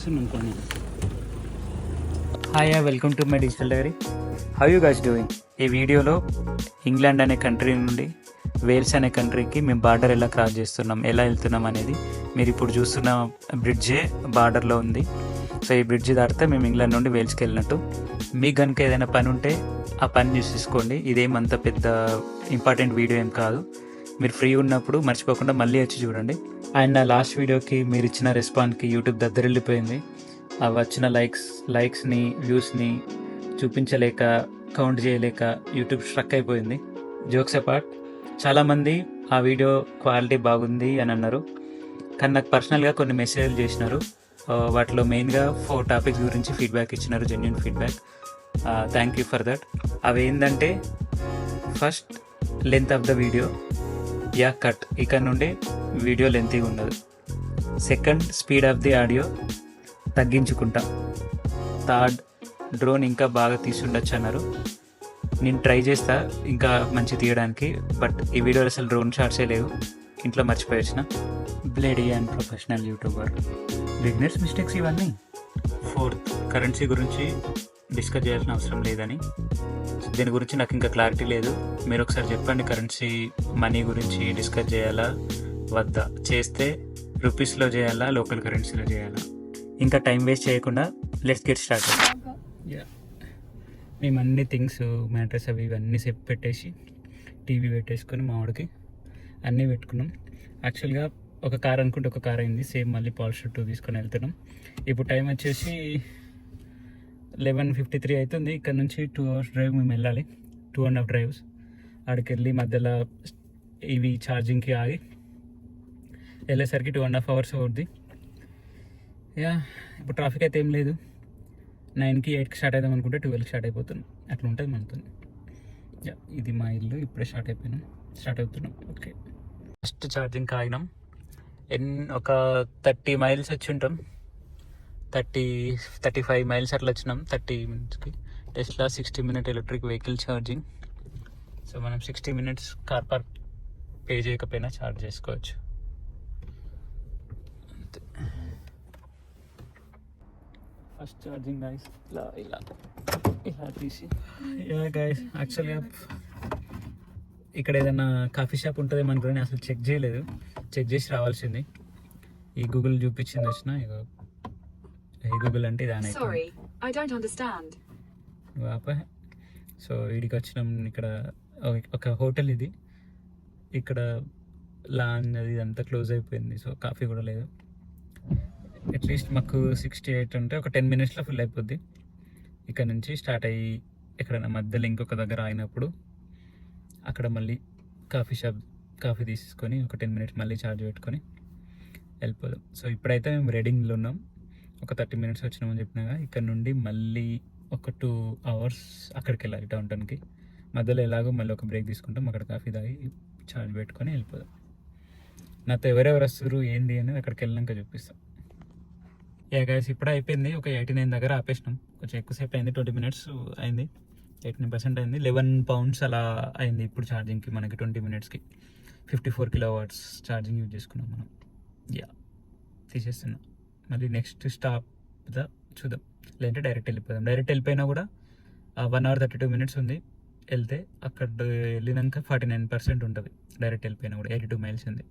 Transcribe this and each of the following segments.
చేస్తున్నాం కొన్ని. Hi, welcome to my digital diary. How you guys doing? ఈ వీడియోలో ఇంగ్లాండ్ అనే కంట్రీ నుండి వేల్స్ అనే కంట్రీకి మేము బార్డర్ ఎలా క్రాస్ చేస్తున్నాం, ఎలా వెళ్తున్నాం అనేది మీరు ఇప్పుడు చూస్తున్న బ్రిడ్జే బార్డర్లో ఉంది. సో ఈ బ్రిడ్జ్ దాటితే మేము ఇంగ్లాండ్ నుండి వేల్స్కి వెళ్ళినట్టు. మీకు కనుక ఏదైనా పని ఉంటే ఆ పని చూసుకోండి. ఇదేమంత పెద్ద ఇంపార్టెంట్ వీడియో ఏం కాదు. మీరు ఫ్రీ ఉన్నప్పుడు మర్చిపోకుండా మళ్ళీ వచ్చి చూడండి. అండ్ నా లాస్ట్ వీడియోకి మీరు ఇచ్చిన రెస్పాన్స్కి యూట్యూబ్ దగ్గరెళ్ళిపోయింది. అవి వచ్చిన లైక్స్ని వ్యూస్ని చూపించలేక, కౌంట్ చేయలేక యూట్యూబ్ స్ట్రక్ అయిపోయింది. జోక్స్ అపార్ట్, చాలామంది ఆ వీడియో క్వాలిటీ బాగుంది అని అన్నారు. కానీ నాకు పర్సనల్గా కొన్ని మెసేజ్లు చేసినారు. వాటిలో మెయిన్గా 4 టాపిక్స్ గురించి ఫీడ్బ్యాక్ ఇచ్చినారు, genuine feedback. Thank you for that. అవి ఏంటంటే, first length of the video, cut, ఇక్కడ నుండి వీడియో లెంతీగా ఉండదు. Second, speed of the audio తగ్గించుకుంటా. థర్డ్, డ్రోన్ ఇంకా బాగా తీసుండొచ్చు అన్నారు. నేను ట్రై చేస్తా ఇంకా మంచి తీయడానికి, బట్ ఈ వీడియోలో అసలు డ్రోన్ షాట్సే లేవు, ఇంట్లో మర్చిపోయి వచ్చిన. బ్లేడీ and professional YouTuber, beginners mistakes ఇవన్నీ. ఫోర్త్, కరెన్సీ గురించి డిస్కస్ చేయాల్సిన అవసరం లేదని. దీని గురించి నాకు ఇంకా క్లారిటీ లేదు. మీరు ఒకసారి చెప్పండి, కరెన్సీ మనీ గురించి డిస్కస్ చేయాలా వద్దా, చేస్తే రూపీస్లో చేయాలా లోకల్ కరెన్సీలో చేయాలా. ఇంకా టైం వేస్ట్ చేయకుండా లెట్స్ గెట్ స్టార్ట్. మేము అన్ని థింగ్స్, మ్యాట్రెస్ అవి ఇవన్నీ సెట్ పెట్టేసి టీవీ పెట్టేసుకొని మామిడికి అన్నీ పెట్టుకున్నాం. యాక్చువల్గా ఒక కార్ అనుకుంటే ఒక కార్ అయింది, సేమ్ మళ్ళీ పాలిస్టర్ 2 తీసుకొని వెళ్తున్నాం. ఇప్పుడు టైం వచ్చేసి 11:53 అవుతుంది. ఇక్కడ నుంచి 2 hours డ్రైవ్ మేము వెళ్ళాలి, 2.5 డ్రైవ్స్. ఆడికి వెళ్ళి మధ్యలో ఇవి ఛార్జింగ్కి ఆగి వెళ్ళేసరికి 2.5 hours అవుద్ది. ఇప్పుడు ట్రాఫిక్ అయితే ఏం లేదు. 9కి 8కి స్టార్ట్ అవుదాం అనుకుంటే 12కి స్టార్ట్ అయిపోతుంది. అట్లా ఉంటుంది మనతో. ఇది మా ఇల్లు. ఇప్పుడే స్టార్ట్ అవుతున్నాం. ఓకే, ఫస్ట్ ఛార్జింగ్కి ఆగినాం. ఒక 30 miles వచ్చి ఉంటాం. 35 miles అట్లా వచ్చినాం 30 minutesకి. Tesla 60 minute electric vehicle charging. So మనం 60 minutes కార్ పార్క్ పే చేయకపోయినా ఛార్జ్ చేసుకోవచ్చు. ఫస్ట్ ఛార్జింగ్ గైస్, ఇలా తీసి. గైస్, యాక్చువల్గా ఇక్కడ ఏదైనా కాఫీ షాప్ ఉంటుందేమో అనుకుని అసలు చెక్ చేయలేదు. చెక్ చేసి రావాల్సింది. ఈ గూగుల్ చూపించింది వచ్చిన. ఈ గూగుల్ అంటే ఇదానే. సో వీడికి వచ్చినాం. ఇక్కడ ఒక హోటల్ ఇది. ఇక్కడ లాన్ అది ఇదంతా క్లోజ్ అయిపోయింది. సో కాఫీ కూడా లేదు. అట్లీస్ట్ మాకు 68 ఉంటే ఒక 10 minutesలో ఫుల్ అయిపోద్ది. ఇక్కడ నుంచి స్టార్ట్ అయ్యి ఎక్కడైనా మధ్యలో ఇంకొక దగ్గర అయినప్పుడు అక్కడ మళ్ళీ కాఫీ తీసుకొని ఒక 10 minutes మళ్ళీ ఛార్జ్ పెట్టుకొని వెళ్ళిపోదాం. సో ఇప్పుడైతే మేము రీడింగ్లో ఉన్నాం. ఒక 30 minutes వచ్చినామని చెప్పినాగా. ఇక్కడ నుండి మళ్ళీ ఒక 2 hours అక్కడికి వెళ్ళాలి, డౌన్టౌన్కి. మధ్యలో ఎలాగో మళ్ళీ ఒక బ్రేక్ తీసుకుంటాం, అక్కడ కాఫీ తాగి ఛార్జ్ పెట్టుకొని వెళ్ళిపోదాం. నాతో ఎవరెవరు వస్తారు ఏంది అనేది అక్కడికి వెళ్ళాక చూపిస్తాం. గైస్, ఇప్పుడే అయిపోయింది. ఒక 89 దగ్గర ఆపేసినాం. కొంచెం ఎక్కువసేపు అయింది, 20 minutes అయింది. 89% అయింది. 11 pounds అలా అయింది ఇప్పుడు ఛార్జింగ్కి మనకి 20 minutesకి. 54 kilowatts ఛార్జింగ్ యూజ్ చేసుకున్నాం మనం. తీసేస్తున్నాం. మళ్ళీ నెక్స్ట్ స్టాప్ చూద్దాం, లేదంటే డైరెక్ట్ వెళ్ళిపోదాం. డైరెక్ట్ వెళ్ళిపోయినా కూడా 1 hour 32 minutes ఉంది. వెళ్తే అక్కడ వెళ్ళినాక 49% ఉంటుంది. డైరెక్ట్ వెళ్ళిపోయినా కూడా 82 miles ఉంది.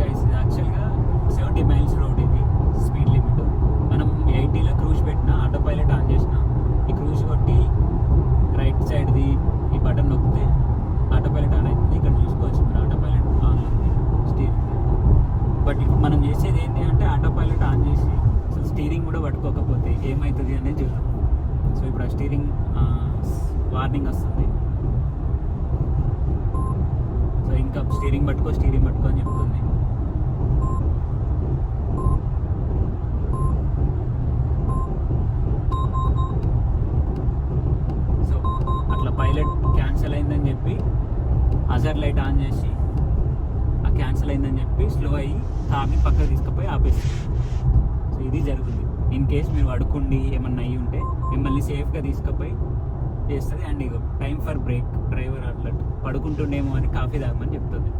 గైస్, యాక్చువల్గా 70 miles రోడ్ ఇది స్పీడ్ లిమిట్. మనం 80లో క్రూజ్ పెట్టినా, ఆటో పైలట్ ఆన్ చేసిన, ఈ క్రూజ్ కొట్టి రైట్ సైడ్ది ఈ బటన్ నొక్కితే ఆటో పైలట్ ఆన్ అవుతుంది. ఇక్కడ చూసుకోవచ్చు మీరు, ఆటో పైలట్ ఆన్ ఉంది స్టీరింగ్. బట్ ఇప్పుడు మనం చేసేది ఏంటి అంటే, ఆటో పైలట్ ఆన్ చేసి అసలు స్టీరింగ్ కూడా పట్టుకోకపోతే ఏమవుతుంది అనేది చూద్దాం. సో ఇప్పుడు ఆ స్టీరింగ్ వార్నింగ్ వస్తుంది. సో ఇంకా స్టీరింగ్ పట్టుకో అని చెప్తుంది. సో అట్లా పైలట్ క్యాన్సిల్ అయిందని చెప్పి హజార్ లైట్ ఆన్ చేసి ఆ క్యాన్సిల్ అయిందని చెప్పి స్లో అయ్యి కార్ని పక్కకు తీసుకుపోయి ఆపేస్తుంది. సో ఇది జరుగుతుంది. ఇన్ కేస్ మీరు అడుక్కుండి ఏమన్నా అయ్యి ఉంటే మిమ్మల్ని సేఫ్గా తీసుకుపోయి చేస్తుంది. And ego time for break, driver అట్లా పడుకుంటుండేమో అని కాఫీ తాగమని చెప్తుంది.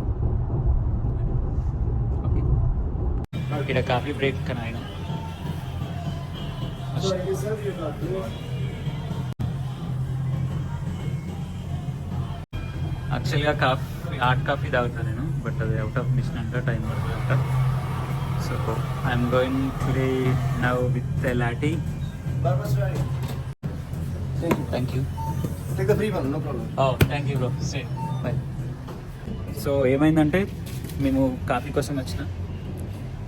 ఓకే, ఇక్కడ కాఫీ బ్రేక్ కానీ ఆయన యాక్చువల్గా హాట్ కాఫీ తాగుతాను నేను, బట్ అది అవుట్ ఆఫ్ మిషన్ అంట, టైం పడుతుందంట. So I'm going today now with latte. Thank you. Thank you bro, bye. So ఏమైందంటే మేము కాఫీ కోసం వచ్చిన,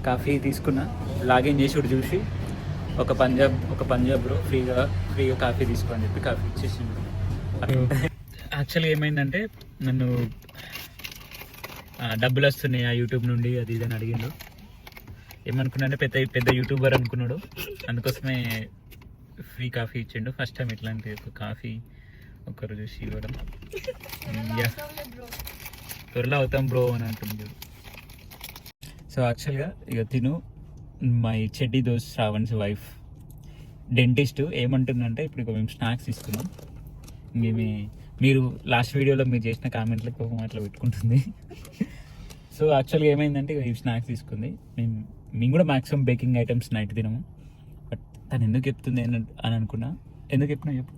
కాఫీ తీసుకున్నా, లాగిన్ చేసి చూసి ఒక పంజాబ్ బ్రో ఫ్రీగా కాఫీ తీసుకోని చెప్పి కాఫీ ఇచ్చేసిండు. యాక్చువల్గా ఏమైందంటే నన్ను డబ్బులు వస్తున్నాయి ఆ యూట్యూబ్ నుండి అది ఇది అని అడిగిండు. ఏమనుకున్నానంటే పెద్ద యూట్యూబర్ అనుకున్నాడు, అందుకోసమే ఫ్రీ కాఫీ ఇచ్చిండు. ఫస్ట్ టైం ఇట్లాంటి ఒక కాఫీ ఒకరు చూసి ఇవ్వడం. త్వరలో అవుతాం బ్రో అని అంటుంది. సో యాక్చువల్గా ఇక తిను మై చెడ్డీ దోస్ శ్రావణ్స్ వైఫ్ డెంటిస్ట్ ఏమంటుందంటే ఇప్పుడు ఇక మేము స్నాక్స్ ఇస్తున్నాం. మీరు లాస్ట్ వీడియోలో మీరు చేసిన కామెంట్లకు ఒక మాటలు పెట్టుకుంటుంది. సో యాక్చువల్గా ఏమైందంటే ఈ స్నాక్స్ తీసుకుంది. మేము కూడా మ్యాక్సిమం బేకింగ్ ఐటమ్స్ నైట్ తినము, బట్ తను ఎందుకు చెప్తుంది అని అనుకున్నా. ఎందుకు చెప్పినా చెప్పు.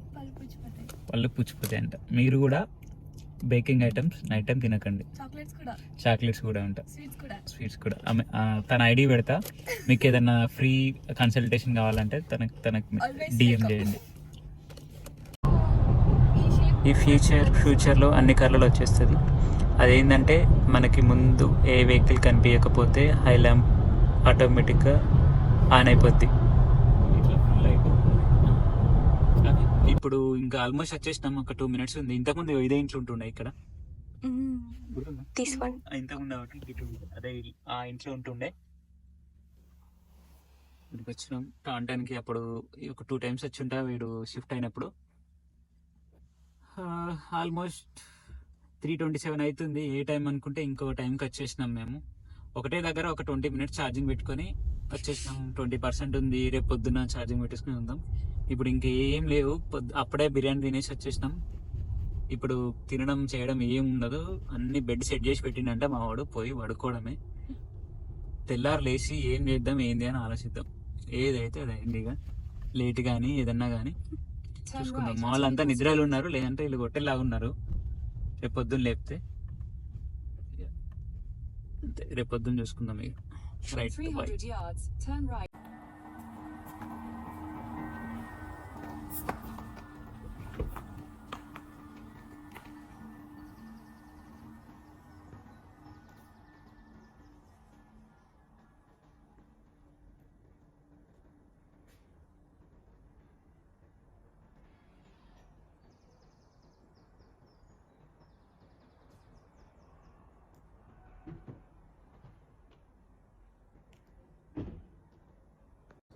పళ్ళు పుచ్చిపోతాయి అంట. మీరు కూడా బేకింగ్ ఐటమ్స్ నైట్ టైం తినకండి. చాక్లెట్స్ కూడా ఉంటాయి, స్వీట్స్ కూడా. తన ఐడి పెడతా, మీకు ఏదైనా ఫ్రీ కన్సల్టేషన్ కావాలంటే తనకు డిఎం చేయండి. ఈ ఫ్యూచర్లో అన్ని కార్లలో వచ్చేస్తుంది. అదేంటంటే మనకి ముందు ఏ వెహికల్ కనిపించకపోతే హై ల్యాంప్ ఆటోమేటిక్గా ఆన్ అయిపోద్ది. ఇప్పుడు ఇంకా ఆల్మోస్ట్ వచ్చేసినాం, ఒక 2 minutes ఉంది. ఇంతకుముందు ఇదే ఇంట్లో ఉంటుండే ఇక్కడ, ఇంతకుముందు అదే ఆ ఇంట్లో ఉంటుండే. ఇక్కడికి వచ్చినాం టాంటానికి. అప్పుడు ఒక 2 times వచ్చి ఉంటా వీడు షిఫ్ట్ అయినప్పుడు. ఆల్మోస్ట్ 3:27 అవుతుంది. ఏ టైం అనుకుంటే ఇంకో టైంకి వచ్చేసినాం మేము. ఒకటే దగ్గర ఒక 20 minutes ఛార్జింగ్ పెట్టుకొని వచ్చేసినాం. 20% ఉంది, రేపు పొద్దున్న ఛార్జింగ్ పెట్టేసుకుని ఉందాం. ఇప్పుడు ఇంకేం లేవు, అప్పుడే బిర్యానీ తినేసి వచ్చేసినాం. ఇప్పుడు తినడం చేయడం ఏం ఉండదు, అన్ని బెడ్ సెట్ చేసి పెట్టిండంటే మా వాడు పోయి పడుకోవడమే. తెల్లారు లేచి ఏం చేద్దాం ఏంది అని ఆలోచిద్దాం. ఏదైతే అదైంది, ఇక లేట్ కానీ ఏదన్నా కానీ చూసుకుందాం. మా వాళ్ళంతా నిద్రలు ఉన్నారు, లేదంటే వీళ్ళు గొట్టెలాగా ఉన్నారు. రేపు పొద్దున్న లేపితే రేపు పొద్దున్న చూసుకుందాం. ఇక రైట్.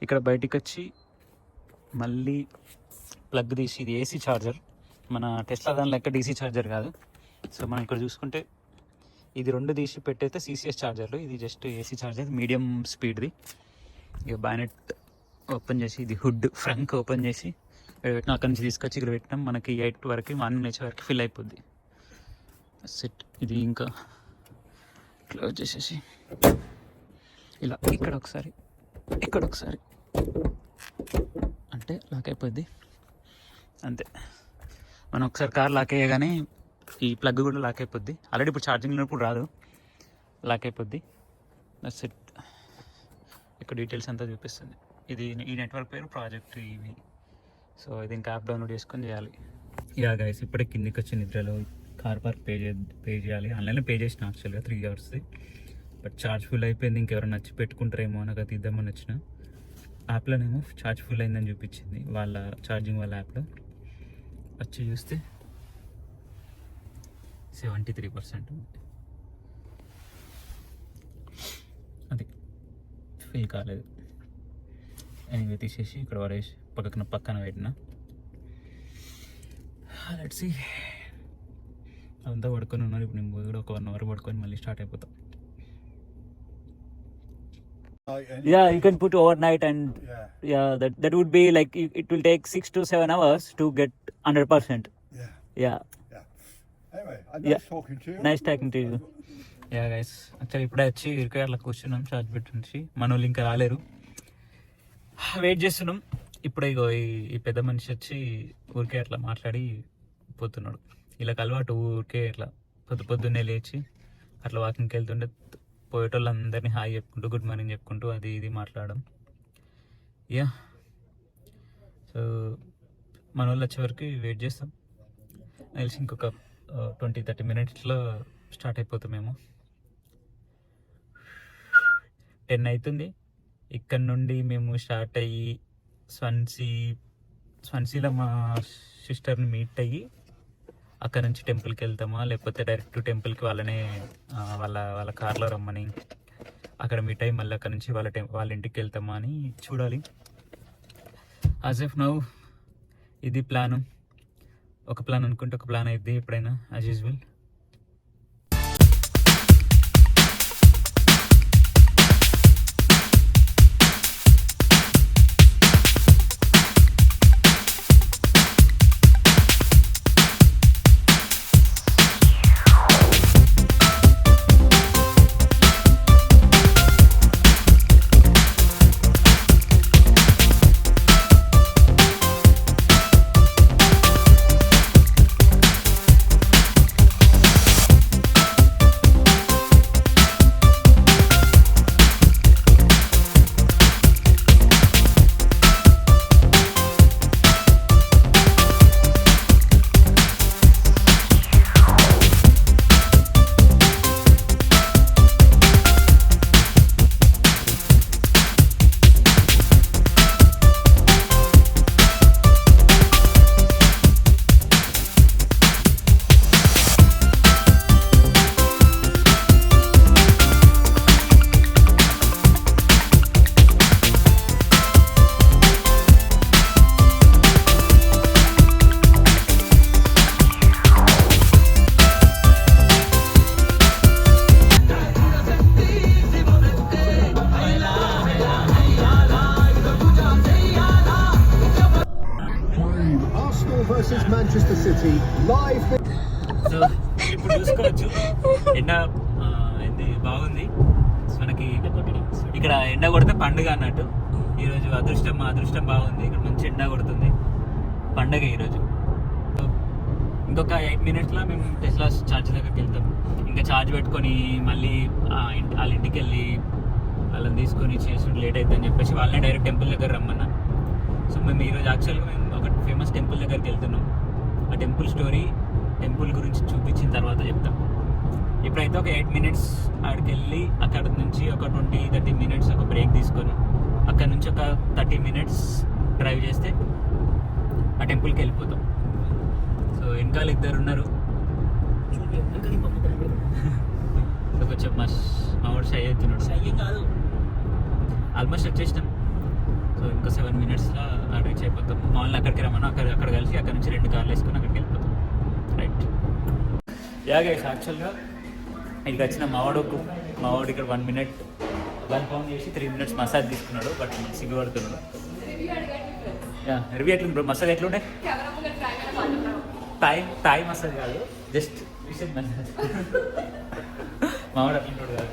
ఇక్కడ బయటికి వచ్చి మళ్ళీ ప్లగ్ తీసి, ఇది ఏసీ ఛార్జర్, మన టెస్లా దాని లెక్క డీసీ ఛార్జర్ కాదు. సో మనం ఇక్కడ చూసుకుంటే ఇది 2 తీసి పెట్టయితే సిసిఎస్ ఛార్జర్లు, ఇది జస్ట్ ఏసీ ఛార్జర్ మీడియం స్పీడ్ది. ఇక బ్యానెట్ ఓపెన్ చేసి, ఇది హుడ్ ఫ్రంక్ ఓపెన్ చేసి పెట్టిన, అక్కడి నుంచి తీసుకొచ్చి ఇక్కడ పెట్టినాం. మనకి 8 వరకు మార్నింగ్ లేచే వరకు ఫిల్ అయిపోద్ది సెట్. ఇది ఇంకా క్లోజ్ చేసేసి ఇలా ఇక్కడ ఒకసారి అంటే లాక్ అయిపోద్ది అంతే. మనం ఒకసారి కార్ లాక్ అయ్యగానే ఈ ప్లగ్ కూడా లాక్ అయిపోద్ది. ఆల్రెడీ ఇప్పుడు ఛార్జింగ్ ఉన్నప్పుడు రాదు, లాక్ అయిపోద్ది. సెట్. ఇక్కడ డీటెయిల్స్ అంతా చూపిస్తుంది. ఇది ఈ నెట్వర్క్ పేరు ప్రాజెక్ట్ ఇవి. సో ఇది ఇంకా యాప్ డౌన్లోడ్ చేసుకొని చేయాలి. యా గైస్, ఇప్పుడే కిందికి వచ్చి నిద్రలో కార్ పార్క్ పే చేయాలి. ఆన్లైన్లో పే చేసిన యాక్చువల్గా 3 hours, బట్ ఛార్జ్ ఫుల్ అయిపోయింది. ఇంకెవరైనా నచ్చి పెట్టుకుంటారేమో నాకు అది ఇద్దామని వచ్చిన. యాప్లోనేమో ఛార్జ్ ఫుల్ అయిందని చూపించింది, వాళ్ళ ఛార్జింగ్ వాళ్ళ యాప్లో. వచ్చి చూస్తే 73% అది ఫిల్ కాలేదు. ఎనివే తీసేసి ఇక్కడ వరేసి పక్కన పెట్టిన. Let's see. అదంతా పడుకొని ఉన్నారు. ఇప్పుడు నేను కూడా ఒక 1 hour పడుకొని మళ్ళీ స్టార్ట్ అయిపోతాం. Yeah, you can put overnight and yeah, that would be like it will take 6 to 7 hours to get 100%. Yeah. Anyway, nice talking to you. Yeah guys, actually ఇప్పుడే వచ్చి ఇరుకే అట్లా కూర్చున్నాం చార్జ్ పెట్టి. మన వాళ్ళు ఇంకా రాలేరు, వెయిట్ చేస్తున్నాం. ఇప్పుడే ఇగో ఈ పెద్ద మనిషి వచ్చి ఊరికే అట్లా మాట్లాడి పోతున్నాడు. ఇలా అలవాటు ఊరికే అట్లా పొద్దున్నే లేచి అట్లా వాకింగ్కి వెళ్తుంటే పోయేటోళ్ళందరినీ హాయ్ చెప్పుకుంటూ గుడ్ మార్నింగ్ చెప్పుకుంటూ అది ఇది మాట్లాడడం. యా, సో మన వాళ్ళు వచ్చే వరకు వెయిట్ చేస్తాం. తెలిసి ఇంకొక 20-30 మినిట్స్లో స్టార్ట్ అయిపోతామేమో. 10 అవుతుంది. ఇక్కడ నుండి మేము స్టార్ట్ అయ్యి స్వన్సీలో మా సిస్టర్ని మీట్ అయ్యి అక్కడ నుంచి టెంపుల్కి వెళ్తామా, లేకపోతే డైరెక్ట్ టెంపుల్కి వాళ్ళనే వాళ్ళ కార్లో రమ్మని అక్కడ మీట్ అయ్యి మళ్ళీ అక్కడ నుంచి వాళ్ళ ఇంటికి వెళ్తామా అని చూడాలి. యాజ్ ఆఫ్ నౌ ఇది ప్లాను. ఒక ప్లాన్ అనుకుంటే ఒక ప్లాన్ అయితే ఎప్పుడైనా as usual. Manchester City live. So ఇప్పుడు చూసుకోవచ్చు ఎండ బాగుంది. మనకి ఇక్కడ ఎండ కొడితే పండుగ అన్నట్టు. ఈరోజు మా అదృష్టం బాగుంది. ఇక్కడ మంచి ఎండ కొడుతుంది, పండుగ ఈరోజు. ఇంకొక 8 మినిట్స్లో మేము టెస్లా ఛార్జ్ దగ్గరికి వెళ్తాం. ఇంకా ఛార్జ్ పెట్టుకొని మళ్ళీ వాళ్ళ ఇంటికి వెళ్ళి వాళ్ళని తీసుకొని చేసి లేట్ అవుతుందని చెప్పేసి వాళ్ళని డైరెక్ట్ టెంపుల్ దగ్గర రమ్మన్నా. సో మేము ఈరోజు యాక్చువల్గా మేము ఒక ఫేమస్ టెంపుల్ దగ్గరికి వెళ్తున్నాం. ఆ టెంపుల్ గురించి చూపించిన తర్వాత చెప్తాం. ఇప్పుడైతే ఒక 8 మినిట్స్ అక్కడికి వెళ్ళి అక్కడ నుంచి ఒక 20-30 మినిట్స్ ఒక బ్రేక్ తీసుకొని అక్కడ నుంచి ఒక 30 మినిట్స్ డ్రైవ్ చేస్తే ఆ టెంపుల్కి వెళ్ళిపోతాం. సో వెనకాల 2 ఉన్నారు. సో కొంచెం మా వాడు షై అవుతున్నాడు. ఆల్మోస్ట్ వచ్చేసినాం. సో ఇంకా 7 మినిట్స్లో రీచ్ అయిపోతాం. మామూలు అక్కడికి రమ్మను, అక్కడ కలిసి అక్కడ నుంచి 2 కార్లు వేసుకొని అక్కడికి వెళ్ళిపోతాం. రైట్. యా గైస్, యాక్చువల్గా ఇక్కడికి వచ్చిన మావాడు ఇక్కడ 1 మినిట్ 1 పౌండ్ చేసి 3 మినిట్స్ మసాజ్ తీసుకున్నాడు. బట్ సిగ్గుపడుతున్నాడు. యా, రివ్యూ ఎట్లుంది బ్రో? మసాజ్ ఎట్లుండే? థాయ్ మసాజ్ కాదు, జస్ట్ విషయం మసాజ్. మావాడు అట్లుంటాడు కాదు.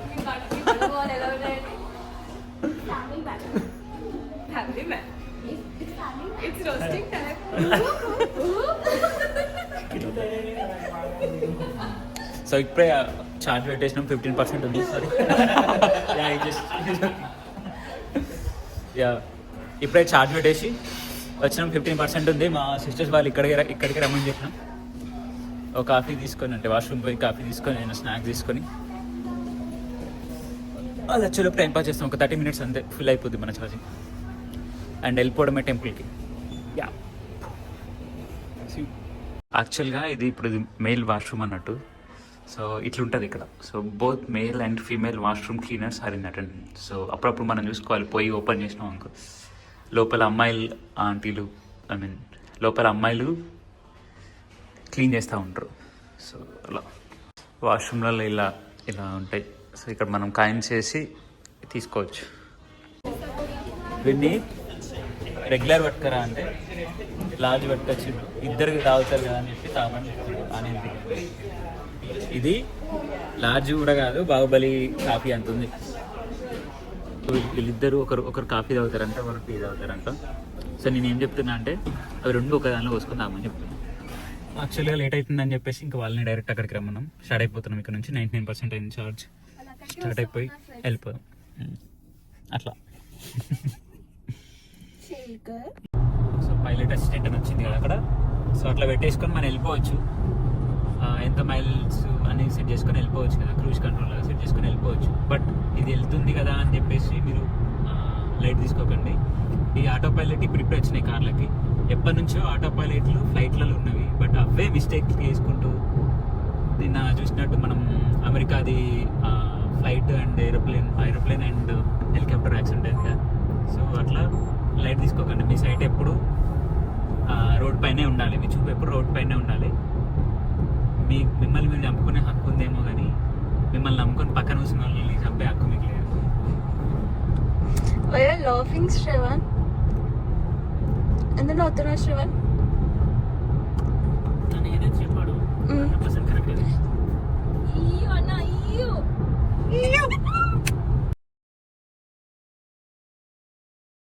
It's roasting time. సో ఇప్పుడే ఛార్జ్ పెట్టేసినాం. 15% ఉంది. సారీ. యా, ఇప్పుడే ఛార్జ్ పెట్టేసి వచ్చినాం. 15% ఉంది. మా సిస్టర్స్ వాళ్ళు ఇక్కడికి రమ్మని చెప్పినాం. ఒక కాఫీ తీసుకొని, అంటే వాష్రూమ్ పోయి కాఫీ తీసుకొని, నేను స్నాక్స్ తీసుకొని అది వచ్చేలోపు టైం పాస్ చేస్తాం. ఒక 30 మినిట్స్ అంతే, ఫుల్ అయిపోద్ది మన ఛార్జింగ్. అండ్ వెళ్ళిపోవడమే టెంపుల్కి. యా, యాక్చువల్గా ఇది మేల్ వాష్రూమ్ అన్నట్టు. సో ఇట్లుంటుంది ఇక్కడ. So both male and female washroom cleaners are in attendance. So అప్పుడప్పుడు మనం చూసుకోవాలి. పోయి ఓపెన్ చేసినాం అనుకో, లోపల అమ్మాయిలు క్లీన్ చేస్తూ ఉంటారు. సో అలా వాష్రూమ్లలో ఇలా ఉంటాయి. సో ఇక్కడ మనం కాయిన్స్ చేసి తీసుకోవచ్చు. వీడిని రెగ్యులర్ పట్టుకరా అంటే లార్జ్ పట్టుకొచ్చి ఇద్దరికి తాగుతారు కదా అని చెప్పి తాగమని చెప్తున్నాడు. అనేది ఇది లార్జ్ కూడా కాదు, బాహుబలి కాఫీ అంత ఉంది. వీళ్ళిద్దరూ ఒకరు కాఫీ తాగుతారంట, ఒకరు టీ తాగుతారంట. సో నేను ఏం చెప్తున్నా అంటే అవి రెండు ఒక దానిలో పోసుకొని తాగమని చెప్తున్నాను. యాక్చువల్గా లేట్ అవుతుందని చెప్పేసి ఇంకా వాళ్ళని డైరెక్ట్ అక్కడికి రమ్మన్నాం. స్టార్ట్ అయిపోతున్నాం ఇక్కడ నుంచి. 99% అయింది ఛార్జ్. స్టార్ట్ అయిపోయి వెళ్ళిపోదాం అట్లా. సో పైలట్ అసిస్టెంట్ అని వచ్చింది కదా అక్కడ. సో అట్లా పెట్టేసుకొని మనం వెళ్ళిపోవచ్చు. ఎంత మైల్స్ అని సెట్ చేసుకొని వెళ్ళిపోవచ్చు కదా, క్రూజ్ కంట్రోల్ లాగా సెట్ చేసుకొని వెళ్ళిపోవచ్చు. బట్ ఇది వెళ్తుంది కదా అని చెప్పేసి మీరు లైట్ తీసుకోకండి. ఈ ఆటో పైలట్ ఇప్పుడు వచ్చినాయి కార్లకి. ఎప్పటి నుంచో ఆటో పైలట్లు ఫ్లైట్లలో ఉన్నవి, బట్ అవే మిస్టేక్ చేసుకుంటూ నిన్న చూసినట్టు మనం అమెరికాది flight and aeroplane and helicopter accident అయింది కదా. సో అట్లా లైట్ తీసుకోకండి. మీ సైట్ ఎప్పుడు రోడ్ పైనే ఉండాలి, మీ చూపు ఎప్పుడు రోడ్ పైనే ఉండాలి. మిమ్మల్ని మీరు చంపుకునే హక్కు ఉందేమో కానీ మిమ్మల్ని నమ్ముకొని పక్కన చూసిన వాళ్ళని చంపే హక్కు మీకు లేదు. laughing, Shravan. And then Shravan. చెప్పాడు 100% కరెక్ట్.